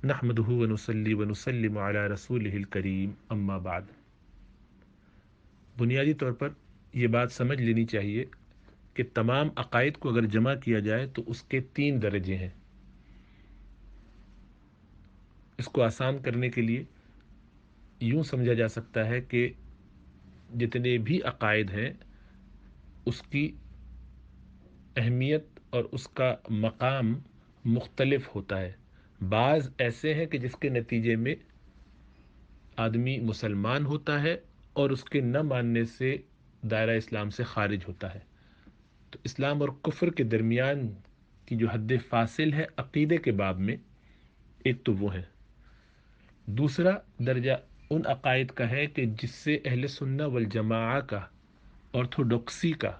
نحمدہ ونصلی ونسلم علی رسولہ الکریم اما بعد۔ بنیادی طور پر یہ بات سمجھ لینی چاہیے کہ تمام عقائد کو اگر جمع کیا جائے تو اس کے 3 درجے ہیں۔ اس کو آسان کرنے کے لیے یوں سمجھا جا سکتا ہے کہ جتنے بھی عقائد ہیں اس کی اہمیت اور اس کا مقام مختلف ہوتا ہے۔ بعض ایسے ہیں کہ جس کے نتیجے میں آدمی مسلمان ہوتا ہے اور اس کے نہ ماننے سے دائرہ اسلام سے خارج ہوتا ہے۔ تو اسلام اور کفر کے درمیان کی جو حد فاصل ہے عقیدے کے باب میں، ایک تو وہ ہے۔ دوسرا درجہ ان عقائد کا ہے کہ جس سے اہل سنہ والجماعہ کا، آرتھوڈوکسی کا،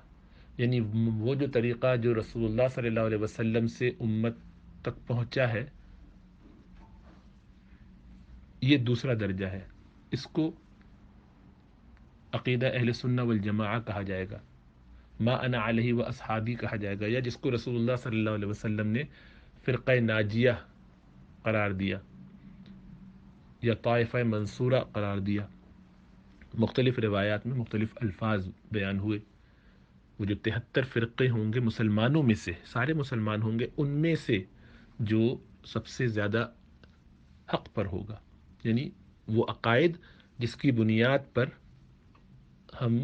یعنی وہ جو طریقہ جو رسول اللہ صلی اللہ علیہ وسلم سے امت تک پہنچا ہے، یہ دوسرا درجہ ہے۔ اس کو عقیدہ اہل سنہ والجماعہ کہا جائے گا، ما انا علیہ و اصحابی کہا جائے گا، یا جس کو رسول اللہ صلی اللہ علیہ وسلم نے فرقہ ناجیہ قرار دیا یا طائفہ منصورہ قرار دیا۔ مختلف روایات میں مختلف الفاظ بیان ہوئے۔ وہ جو 73 فرقے ہوں گے مسلمانوں میں سے، سارے مسلمان ہوں گے، ان میں سے جو سب سے زیادہ حق پر ہوگا، یعنی وہ عقائد جس کی بنیاد پر ہم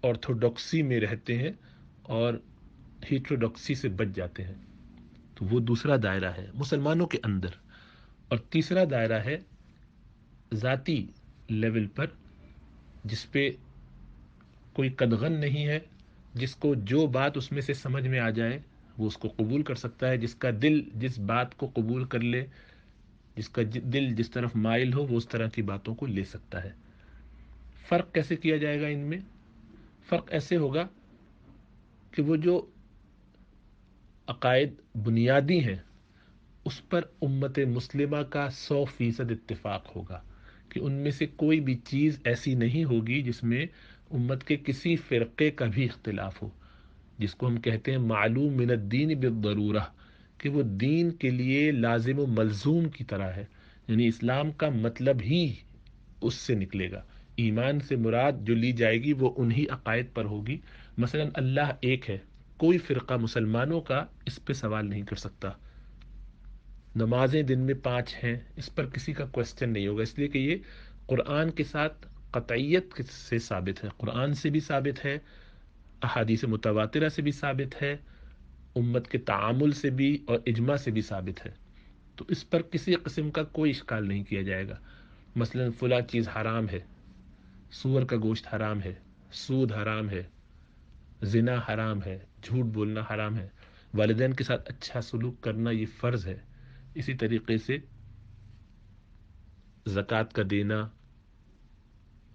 آرتھوڈوکسی میں رہتے ہیں اور ہیٹروڈوکسی سے بچ جاتے ہیں، تو وہ دوسرا دائرہ ہے مسلمانوں کے اندر۔ اور تیسرا دائرہ ہے ذاتی لیول پر، جس پہ کوئی قدغن نہیں ہے، جس کو جو بات اس میں سے سمجھ میں آ جائے وہ اس کو قبول کر سکتا ہے، جس کا دل جس بات کو قبول کر لے، جس کا دل جس طرف مائل ہو وہ اس طرح کی باتوں کو لے سکتا ہے۔ فرق کیسے کیا جائے گا ان میں؟ فرق ایسے ہوگا کہ وہ جو عقائد بنیادی ہیں اس پر امت مسلمہ کا 100% اتفاق ہوگا کہ ان میں سے کوئی بھی چیز ایسی نہیں ہوگی جس میں امت کے کسی فرقے کا بھی اختلاف ہو، جس کو ہم کہتے ہیں معلوم من الدین بالضرورہ، کہ وہ دین کے لیے لازم و ملزوم کی طرح ہے، یعنی اسلام کا مطلب ہی اس سے نکلے گا۔ ایمان سے مراد جو لی جائے گی وہ انہی عقائد پر ہوگی۔ مثلا اللہ ایک ہے، کوئی فرقہ مسلمانوں کا اس پہ سوال نہیں کر سکتا۔ نمازیں دن میں 5 ہیں، اس پر کسی کا کوسچن نہیں ہوگا، اس لیے کہ یہ قرآن کے ساتھ قطعیت سے ثابت ہے، قرآن سے بھی ثابت ہے، احادیث متواترہ سے بھی ثابت ہے، امت کے تعامل سے بھی اور اجماع سے بھی ثابت ہے۔ تو اس پر کسی قسم کا کوئی اشکال نہیں کیا جائے گا۔ مثلا فلاں چیز حرام ہے، سور کا گوشت حرام ہے، سود حرام ہے، زنا حرام ہے، جھوٹ بولنا حرام ہے، والدین کے ساتھ اچھا سلوک کرنا یہ فرض ہے، اسی طریقے سے زکوٰۃ کا دینا،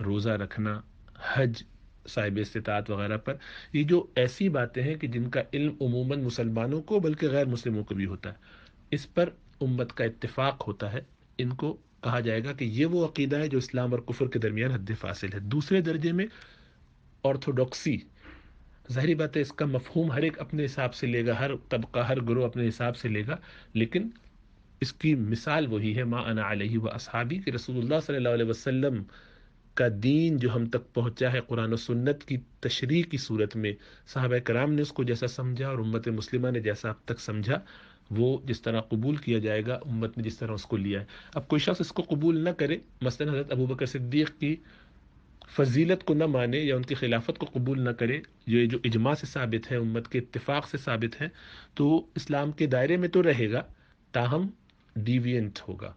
روزہ رکھنا، حج صاحب استطاعت وغیرہ پر، یہ جو ایسی باتیں ہیں کہ جن کا علم عموماً مسلمانوں کو بلکہ غیر مسلموں کو بھی ہوتا ہے، اس پر امت کا اتفاق ہوتا ہے، ان کو کہا جائے گا کہ یہ وہ عقیدہ ہے جو اسلام اور کفر کے درمیان حد فاصل ہے۔ دوسرے درجے میں آرتھوڈوکسی، ظاہری بات ہے اس کا مفہوم ہر ایک اپنے حساب سے لے گا، ہر طبقہ ہر گروہ اپنے حساب سے لے گا، لیکن اس کی مثال وہی ہے ما انا علیہ و اصحابی، کہ رسول اللہ صلی اللہ علیہ وسلم کا دین جو ہم تک پہنچا ہے قرآن و سنت کی تشریح کی صورت میں، صحابہ کرام نے اس کو جیسا سمجھا اور امت مسلمہ نے جیسا اب تک سمجھا، وہ جس طرح قبول کیا جائے گا، امت نے جس طرح اس کو لیا ہے۔ اب کوئی شخص اس کو قبول نہ کرے، مثلا حضرت ابوبکر صدیق کی فضیلت کو نہ مانے یا ان کی خلافت کو قبول نہ کرے، یہ جو اجماع سے ثابت ہے، امت کے اتفاق سے ثابت ہے، تو اسلام کے دائرے میں تو رہے گا، تاہم ڈیوینٹ ہوگا،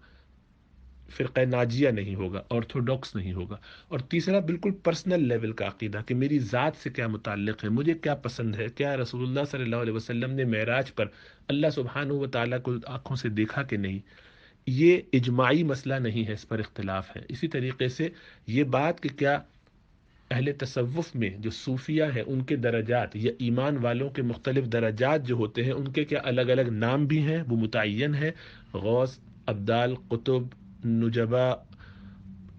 فرقہ ناجیہ نہیں ہوگا، آرتھوڈوکس نہیں ہوگا۔ اور تیسرا بالکل پرسنل لیول کا عقیدہ کہ میری ذات سے کیا متعلق ہے، مجھے کیا پسند ہے، کیا رسول اللہ صلی اللہ علیہ وسلم نے معراج پر اللہ سبحانہ و تعالیٰ کو آنکھوں سے دیکھا کہ نہیں، یہ اجماعی مسئلہ نہیں ہے، اس پر اختلاف ہے۔ اسی طریقے سے یہ بات کہ کیا اہل تصوف میں جو صوفیہ ہیں ان کے درجات یا ایمان والوں کے مختلف درجات جو ہوتے ہیں ان کے کیا الگ الگ نام بھی ہیں، وہ متعین ہے، غوث، ابدال، قطب، نجبا،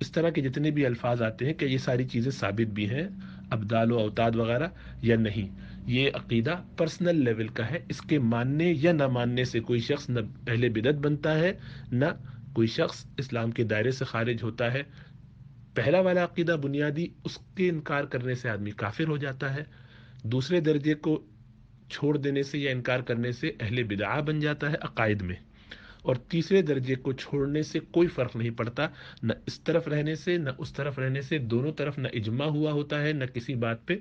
اس طرح کے جتنے بھی الفاظ آتے ہیں کہ یہ ساری چیزیں ثابت بھی ہیں، ابدال و اوتاد وغیرہ یا نہیں، یہ عقیدہ پرسنل لیول کا ہے، اس کے ماننے یا نہ ماننے سے کوئی شخص نہ اہل بدعت بنتا ہے، نہ کوئی شخص اسلام کے دائرے سے خارج ہوتا ہے۔ پہلا والا عقیدہ بنیادی، اس کے انکار کرنے سے آدمی کافر ہو جاتا ہے، دوسرے درجے کو چھوڑ دینے سے یا انکار کرنے سے اہل بدعہ بن جاتا ہے عقائد میں، اور تیسرے درجے کو چھوڑنے سے کوئی فرق نہیں پڑتا، نہ اس طرف رہنے سے نہ اس طرف رہنے سے، دونوں طرف نہ اجماع ہوا ہوتا ہے، نہ کسی بات پہ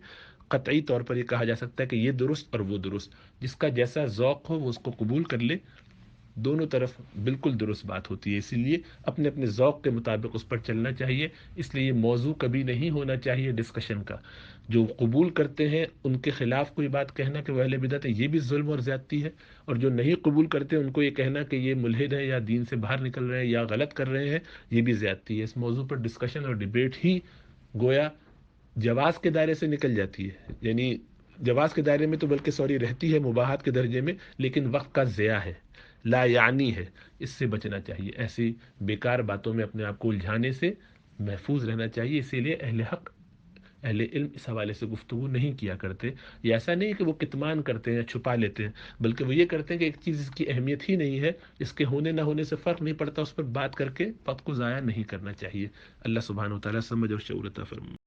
قطعی طور پر یہ کہا جا سکتا ہے کہ یہ درست اور وہ درست، جس کا جیسا ذوق ہو وہ اس کو قبول کر لے، دونوں طرف بالکل درست بات ہوتی ہے، اسی لیے اپنے اپنے ذوق کے مطابق اس پر چلنا چاہیے۔ اس لیے یہ موضوع کبھی نہیں ہونا چاہیے ڈسکشن کا۔ جو قبول کرتے ہیں ان کے خلاف کوئی بات کہنا کہ وہ اہل بدعت ہے، یہ بھی ظلم اور زیادتی ہے، اور جو نہیں قبول کرتے ان کو یہ کہنا کہ یہ ملحد ہیں یا دین سے باہر نکل رہے ہیں یا غلط کر رہے ہیں، یہ بھی زیادتی ہے۔ اس موضوع پر ڈسکشن اور ڈیبیٹ ہی گویا جواز کے دائرے سے نکل جاتی ہے، یعنی جواز کے دائرے میں تو بلکہ سوری رہتی ہے مباحات کے درجے میں، لیکن وقت کا ضیاع ہے، لا یعنی ہے، اس سے بچنا چاہیے، ایسی بیکار باتوں میں اپنے آپ کو الجھانے سے محفوظ رہنا چاہیے۔ اسی لیے اہل حق اہل علم اس حوالے سے گفتگو نہیں کیا کرتے، یہ ایسا نہیں کہ وہ کتمان کرتے ہیں یا چھپا لیتے ہیں، بلکہ وہ یہ کرتے ہیں کہ ایک چیز اس کی اہمیت ہی نہیں ہے، اس کے ہونے نہ ہونے سے فرق نہیں پڑتا، اس پر بات کر کے وقت کو ضائع نہیں کرنا چاہیے۔ اللہ سبحانہ و تعالیٰ سمجھ اور شعور عطا فرمائے۔